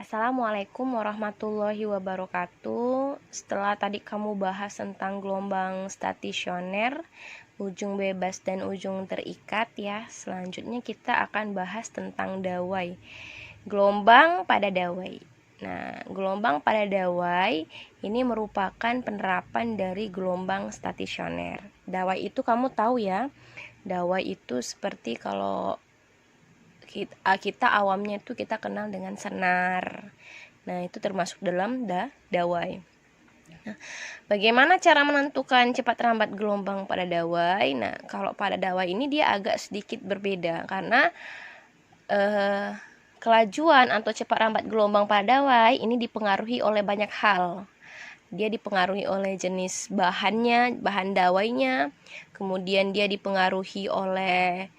Assalamualaikum warahmatullahi wabarakatuh. Setelah tadi kamu bahas tentang gelombang stasioner, ujung bebas dan ujung terikat ya. Selanjutnya kita akan bahas tentang dawai. Gelombang pada dawai. Nah, gelombang pada dawai ini merupakan penerapan dari gelombang stasioner. Dawai itu kamu tahu ya. Dawai itu seperti kalau kita awamnya itu kita kenal dengan senar. Nah, itu termasuk dalam dawai. Nah, bagaimana cara menentukan cepat lambat gelombang pada dawai? Nah, kalau pada dawai ini dia agak sedikit berbeda karena kelajuan atau cepat lambat gelombang pada dawai ini dipengaruhi oleh banyak hal. Dia dipengaruhi oleh jenis bahannya, bahan dawainya, kemudian dia dipengaruhi oleh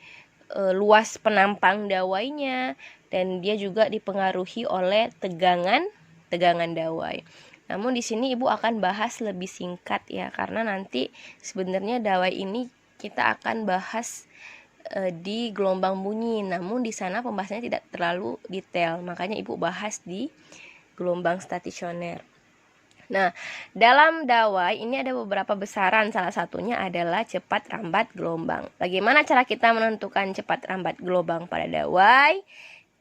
luas penampang dawainya, dan dia juga dipengaruhi oleh tegangan dawai. Namun di sini Ibu akan bahas lebih singkat ya, karena nanti sebenarnya dawai ini kita akan bahas di gelombang bunyi. Namun di sana pembahasannya tidak terlalu detail, makanya Ibu bahas di gelombang stasioner. Nah, dalam dawai ini ada beberapa besaran, salah satunya adalah cepat lambat gelombang. Bagaimana cara kita menentukan cepat lambat gelombang pada dawai?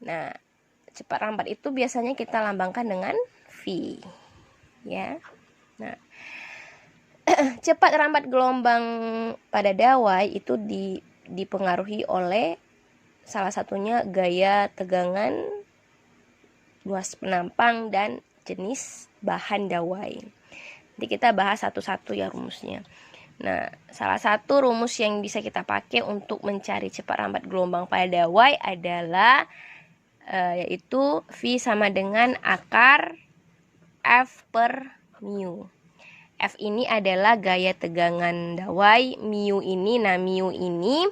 Nah, cepat lambat itu biasanya kita lambangkan dengan V, ya. Nah, cepat lambat gelombang pada dawai itu dipengaruhi oleh salah satunya gaya tegangan, luas penampang, dan jenis bahan dawai. Nanti kita bahas satu-satu ya rumusnya. Nah, salah satu rumus yang bisa kita pakai untuk mencari cepat lambat gelombang pada dawai adalah yaitu V sama dengan akar F per mu. F ini adalah gaya tegangan dawai, mu ini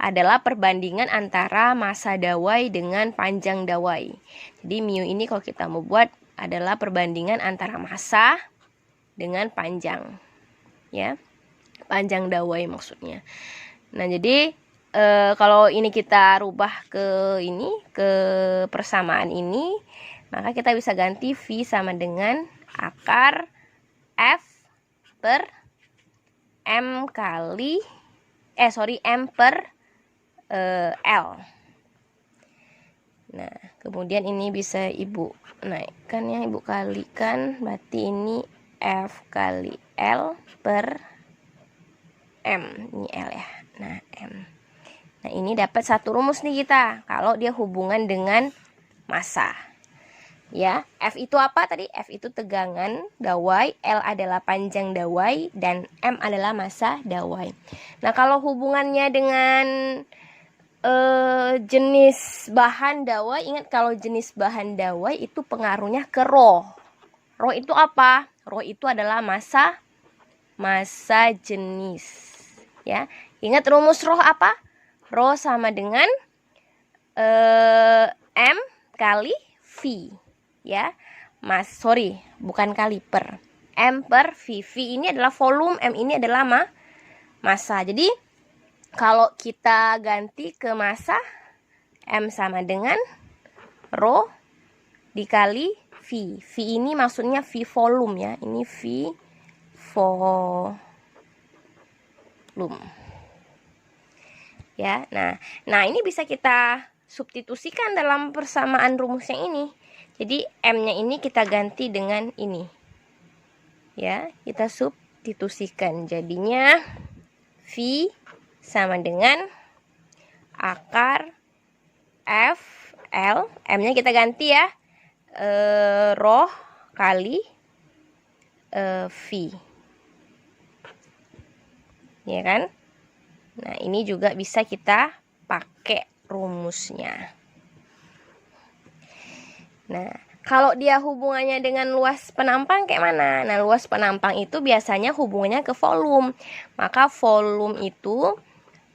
adalah perbandingan antara massa dawai dengan panjang dawai. Jadi mu ini kalau kita mau buat adalah perbandingan antara massa dengan panjang, ya, panjang dawai maksudnya. Nah, jadi kalau ini kita rubah ke persamaan ini, maka kita bisa ganti V sama dengan akar F per M per L. Nah, kemudian ini bisa Ibu naikkan ya, Ibu kalikan, berarti ini F kali L per M. Ini L ya. Nah, M. Nah, ini dapat satu rumus nih kita kalau dia hubungan dengan massa. Ya, F itu apa tadi? F itu tegangan dawai, L adalah panjang dawai, dan M adalah massa dawai. Nah, kalau hubungannya dengan jenis bahan dawai, ingat kalau jenis bahan dawai itu pengaruhnya ke rho. Rho itu apa? Rho itu adalah massa jenis. Ya, ingat rumus rho apa? Rho sama dengan M kali V. Ya, bukan kali, per M per V. V ini adalah volume, M ini adalah massa. Jadi kalau kita ganti ke massa, M sama dengan rho dikali V. V ini maksudnya V volume ya. Ini V volume. Ya, nah ini bisa kita substitusikan dalam persamaan rumus yang ini. Jadi M-nya ini kita ganti dengan ini. Ya, kita substitusikan. Jadinya V sama dengan akar F L, M-nya kita ganti ya, rho kali V, ya kan? Nah, ini juga bisa kita pakai rumusnya. Nah, kalau dia hubungannya dengan luas penampang kayak mana? Nah, luas penampang itu biasanya hubungannya ke volume. Maka volume itu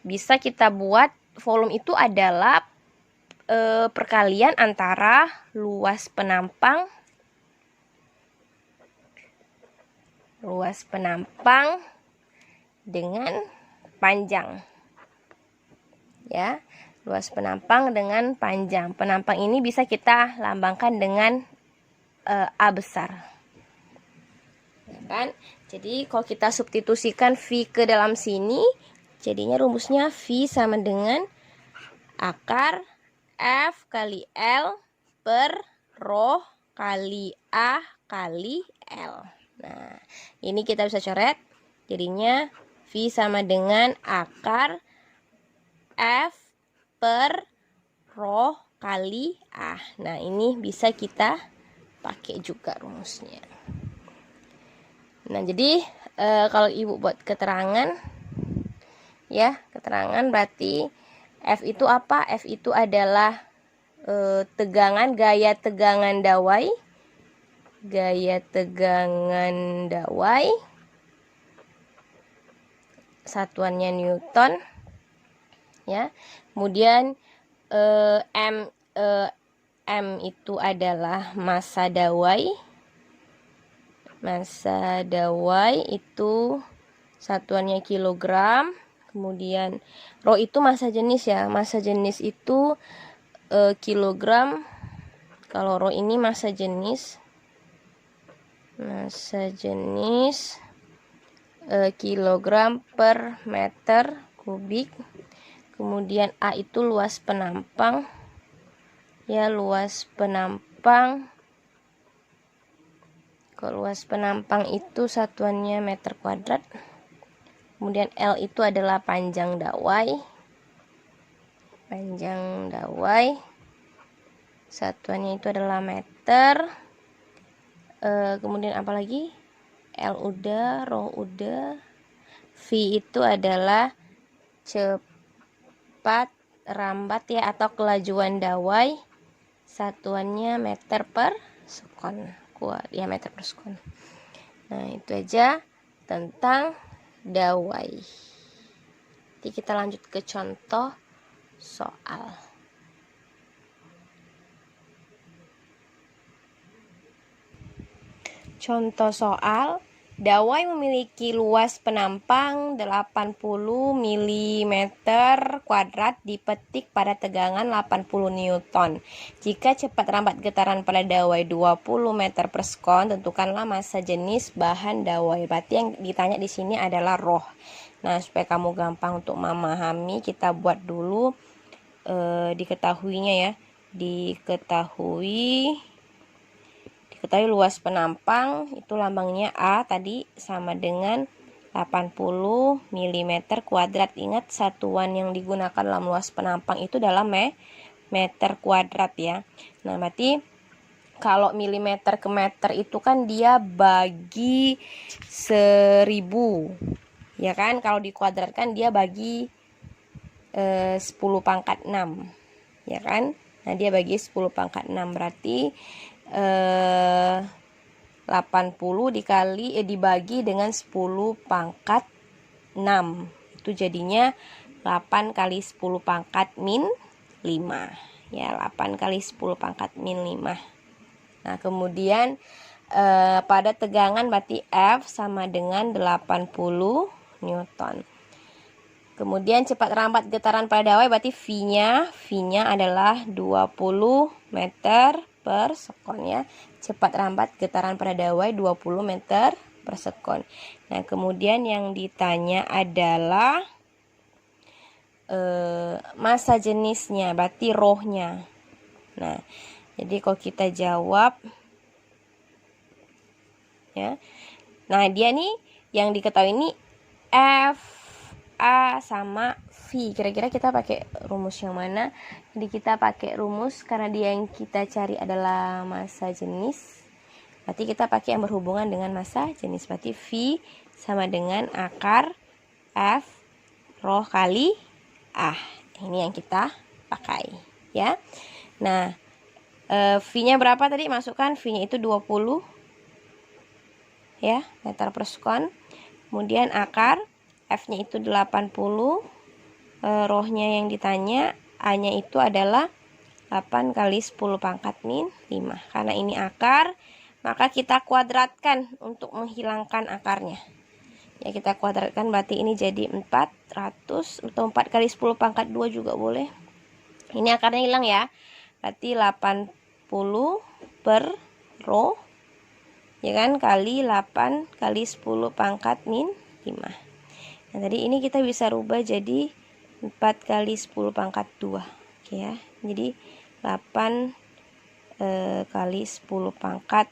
bisa kita buat, volume itu adalah perkalian antara luas penampang dengan panjang. Ya, luas penampang dengan panjang. Penampang ini bisa kita lambangkan dengan A besar. Ya kan? Jadi kalau kita substitusikan V ke dalam sini, jadinya rumusnya V sama dengan akar F kali L per rho kali A kali L. Nah, ini kita bisa coret. Jadinya V sama dengan akar F per rho kali A. Nah, ini bisa kita pakai juga rumusnya. Nah, jadi kalau ibu buat keterangan, ya, keterangan berarti F itu apa? F itu adalah tegangan, gaya tegangan dawai. Gaya tegangan dawai. Satuannya Newton. Ya. Kemudian M itu adalah massa dawai. Massa dawai itu satuannya kilogram. Kemudian rho itu massa jenis ya. Massa jenis itu kilogram. Kalau rho ini massa jenis. Massa jenis kilogram per meter kubik. Kemudian A itu luas penampang. Ya, luas penampang. Kalau luas penampang itu satuannya meter kuadrat. Kemudian L itu adalah panjang dawai. Panjang dawai. Satuannya itu adalah meter. Kemudian apa lagi? L udah, rho udah. V itu adalah cepat rambat ya, atau kelajuan dawai. Satuannya meter per sekon. Ya, meter per sekon. Nah, itu aja tentang dawai. Nanti kita lanjut ke contoh soal. Contoh soal, dawai memiliki luas penampang 80 mm kuadrat dipetik pada tegangan 80 Newton. Jika cepat rambat getaran pada dawai 20 meter per sekon, tentukanlah massa jenis bahan dawai. Berarti yang ditanya di sini adalah rho. Nah, supaya kamu gampang untuk memahami, kita buat dulu diketahuinya ya. Diketahui luas penampang itu lambangnya A tadi sama dengan 80 mm kuadrat. Ingat, satuan yang digunakan dalam luas penampang itu dalam meter kuadrat ya. Nah, berarti kalau milimeter ke meter itu kan dia bagi 1000 ya kan. Kalau dikuadratkan dia bagi 10 pangkat 6 ya kan. Nah, dia bagi 10 pangkat 6 berarti 80 dibagi dengan 10 pangkat 6 itu jadinya 8 kali 10 pangkat min 5 ya, 8 kali 10 pangkat min 5. Nah, kemudian pada tegangan berarti F sama dengan 80 Newton. Kemudian cepat rambat getaran pada dawai berarti V-nya adalah 20 meter per sekon ya. Cepat rambat getaran pada dawai 20 meter per sekon. Nah, kemudian yang ditanya adalah massa jenisnya, berarti rho-nya. Nah, jadi kalau kita jawab ya. Nah, dia nih yang diketahui ini F, A sama V. Kira-kira kita pakai rumus yang mana? Jadi kita pakai rumus karena dia yang kita cari adalah massa jenis. Berarti kita pakai yang berhubungan dengan massa jenis. Berarti V sama dengan akar F rho kali A. Ini yang kita pakai ya. Nah, V-nya berapa tadi? Masukkan V-nya itu 20 ya, meter per sekon. Kemudian akar F-nya itu 80, rho-nya yang ditanya, A-nya itu adalah 8 kali 10 pangkat min 5. Karena ini akar, maka kita kuadratkan untuk menghilangkan akarnya. Ya, kita kuadratkan berarti ini jadi 400 atau 4 kali 10 pangkat 2 juga boleh. Ini akarnya hilang ya. Berarti 80 per rho, ya kan, kali 8 kali 10 pangkat min 5. Nah, tadi ini kita bisa rubah jadi 4 kali 10 pangkat 2. Oke ya. Jadi 8 kali 10 pangkat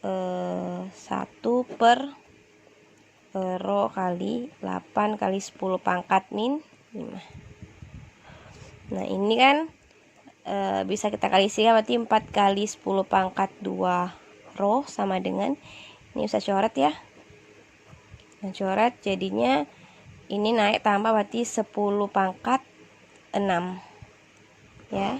1 per rho kali 8 kali 10 pangkat min 5. Nah, ini kan bisa kita kali isi, berarti 4 kali 10 pangkat 2 rho sama dengan, ini usah coret ya. Nah, coret jadinya ini naik tambah berarti 10 pangkat 6 ya.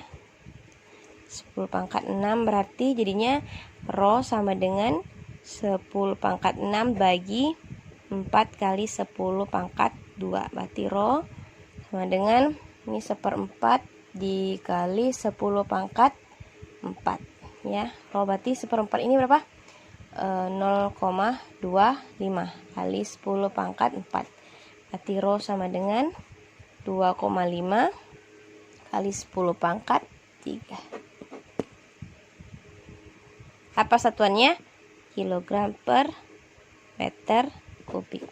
10 pangkat 6 berarti jadinya rho sama dengan 10 pangkat 6 bagi 4 kali 10 pangkat 2. Berarti rho sama dengan ini 1/4 dikali 10 pangkat 4 ya. Rho berarti 1/4 ini berapa? 0,25 kali 10 pangkat 4. Berarti rho sama dengan 2,5 kali 10 pangkat 3. Apa satuannya? Kilogram per meter kubik.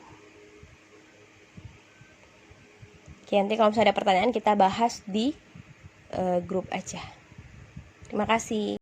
Oke, nanti kalau misalnya ada pertanyaan kita bahas di grup aja. Terima kasih.